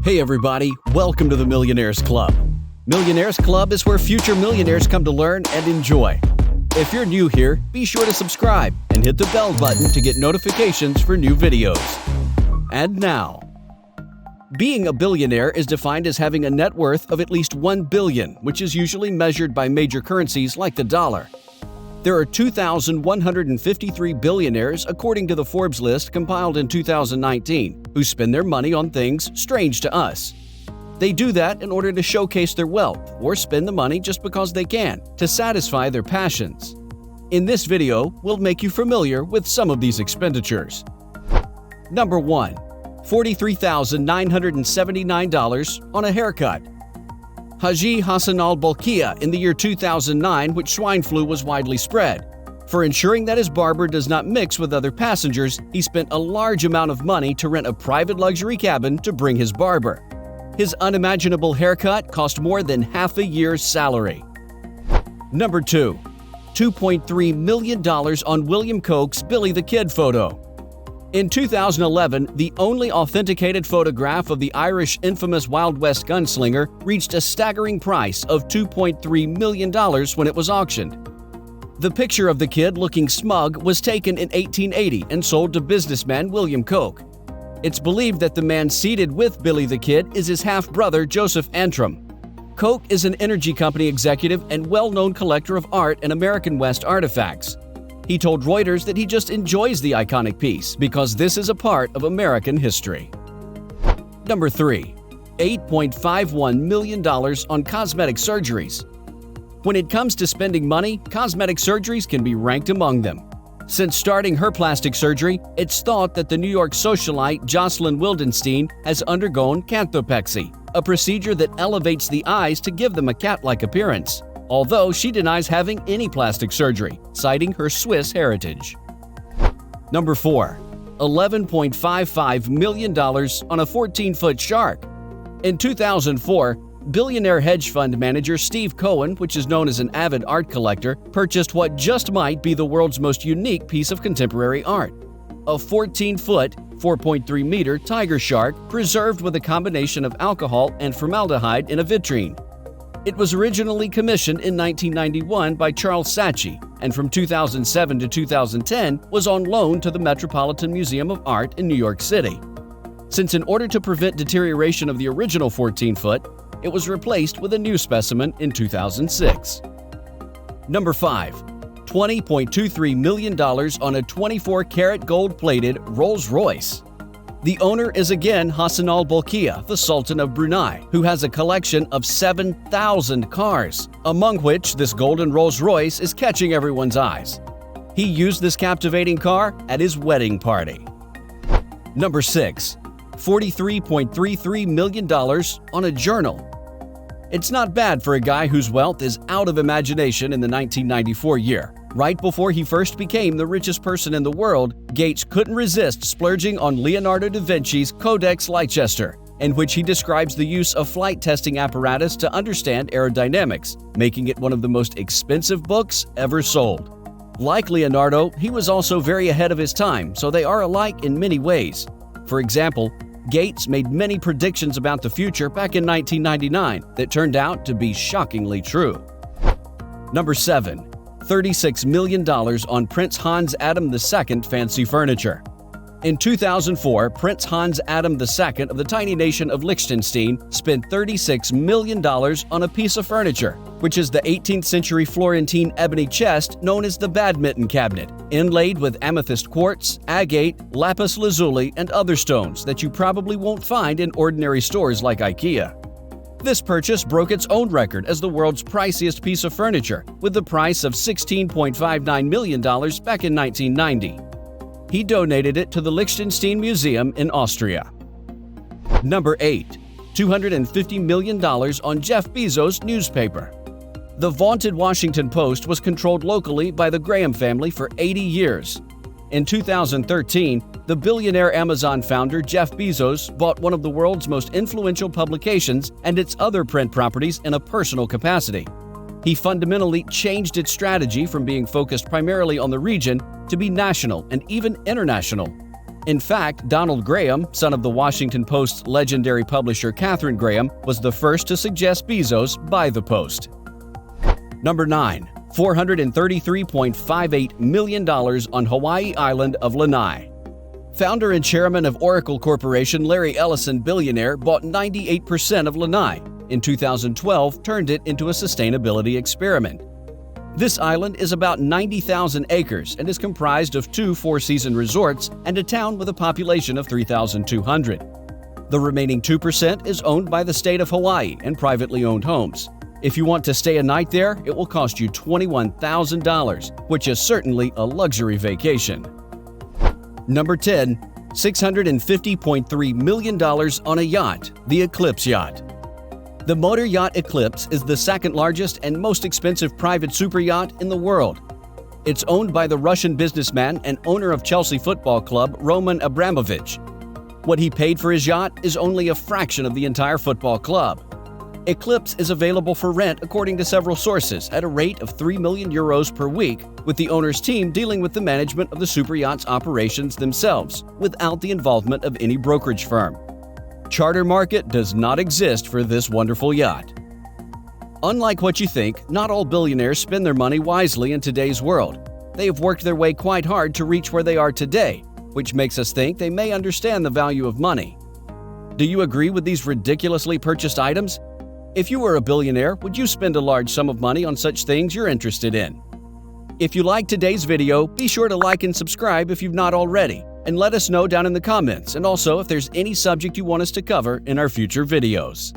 Hey everybody, welcome to the Millionaires Club. Millionaires Club is where future millionaires come to learn and enjoy. If you're new here, be sure to subscribe and hit the bell button to get notifications for new videos. And now, being a billionaire is defined as having a net worth of at least $1 billion, which is usually measured by major currencies like the dollar. There are 2,153 billionaires according to the Forbes list compiled in 2019, who spend their money on things strange to us. They do that in order to showcase their wealth or spend the money just because they can, to satisfy their passions. In this video, we'll make you familiar with some of these expenditures. Number 1. $43,979 on a haircut. Haji Hassanal Bolkiah in the year 2009, which swine flu was widely spread. For ensuring that his barber does not mix with other passengers, he spent a large amount of money to rent a private luxury cabin to bring his barber. His unimaginable haircut cost more than half a year's salary. Number 2. $2.3 million on William Koch's Billy the Kid photo. In 2011, the only authenticated photograph of the Irish infamous Wild West gunslinger reached a staggering price of $2.3 million when it was auctioned. The picture of the kid looking smug was taken in 1880 and sold to businessman William Koch. It's believed that the man seated with Billy the Kid is his half-brother Joseph Antrim. Koch is an energy company executive and well-known collector of art and American West artifacts. He told Reuters that he just enjoys the iconic piece because this is a part of American history. Number 3. $8.51 million on cosmetic surgeries. When it comes to spending money, cosmetic surgeries can be ranked among them. Since starting her plastic surgery, it's thought that the New York socialite Jocelyn Wildenstein has undergone canthopexy, a procedure that elevates the eyes to give them a cat-like appearance, although she denies having any plastic surgery, citing her Swiss heritage. Number 4. $11.55 million on a 14-foot shark. In 2004, billionaire hedge fund manager Steve Cohen, which is known as an avid art collector, purchased what just might be the world's most unique piece of contemporary art: a 14-foot, 4.3-meter tiger shark preserved with a combination of alcohol and formaldehyde in a vitrine. It was originally commissioned in 1991 by Charles Saatchi, and from 2007 to 2010 was on loan to the Metropolitan Museum of Art in New York City. Since in order to prevent deterioration of the original 14-foot, it was replaced with a new specimen in 2006. Number 5. $20.23 million on a 24-karat gold-plated Rolls-Royce. The owner is again Hassanal Bolkiah, the Sultan of Brunei, who has a collection of 7,000 cars, among which this golden Rolls-Royce is catching everyone's eyes. He used this captivating car at his wedding party. Number 6. $43.33 million on a journal. It's not bad for a guy whose wealth is out of imagination in the 1994 year. Right before he first became the richest person in the world, Gates couldn't resist splurging on Leonardo da Vinci's Codex Leicester, in which he describes the use of flight testing apparatus to understand aerodynamics, making it one of the most expensive books ever sold. Like Leonardo, he was also very ahead of his time, so they are alike in many ways. For example, Gates made many predictions about the future back in 1999 that turned out to be shockingly true. Number 7. $36 million on Prince Hans Adam II fancy furniture. In 2004, Prince Hans Adam II of the tiny nation of Liechtenstein spent $36 million on a piece of furniture, which is the 18th century Florentine ebony chest known as the badminton cabinet, inlaid with amethyst quartz, agate, lapis lazuli, and other stones that you probably won't find in ordinary stores like IKEA. This purchase broke its own record as the world's priciest piece of furniture, with the price of $16.59 million back in 1990. He donated it to the Liechtenstein Museum in Austria. Number 8. $250 million on Jeff Bezos' newspaper. The vaunted Washington Post was controlled locally by the Graham family for 80 years. In 2013, the billionaire Amazon founder Jeff Bezos bought one of the world's most influential publications and its other print properties in a personal capacity. He fundamentally changed its strategy from being focused primarily on the region to be national and even international. In fact, Donald Graham, son of the Washington Post's legendary publisher Katharine Graham, was the first to suggest Bezos buy the Post. Number 9. $433.58 million on Hawaii island of Lanai. Founder and chairman of Oracle Corporation Larry Ellison, billionaire, bought 98% of Lanai. In 2012, turned it into a sustainability experiment. This island is about 90,000 acres and is comprised of 2 four-season resorts and a town with a population of 3,200. The remaining 2% is owned by the state of Hawaii and privately owned homes. If you want to stay a night there, it will cost you $21,000, which is certainly a luxury vacation. Number 10. $650.3 million on a yacht, the Eclipse yacht. The motor yacht Eclipse is the second largest and most expensive private super yacht in the world. It's owned by the Russian businessman and owner of Chelsea Football Club, Roman Abramovich. What he paid for his yacht is only a fraction of the entire football club. Eclipse is available for rent according to several sources at a rate of €3 million per week, with the owner's team dealing with the management of the superyacht's operations themselves, without the involvement of any brokerage firm. Charter market does not exist for this wonderful yacht. Unlike what you think, not all billionaires spend their money wisely in today's world. They have worked their way quite hard to reach where they are today, which makes us think they may understand the value of money. Do you agree with these ridiculously purchased items? If you were a billionaire, would you spend a large sum of money on such things you're interested in? If you liked today's video, be sure to like and subscribe if you've not already, and let us know down in the comments, and also if there's any subject you want us to cover in our future videos.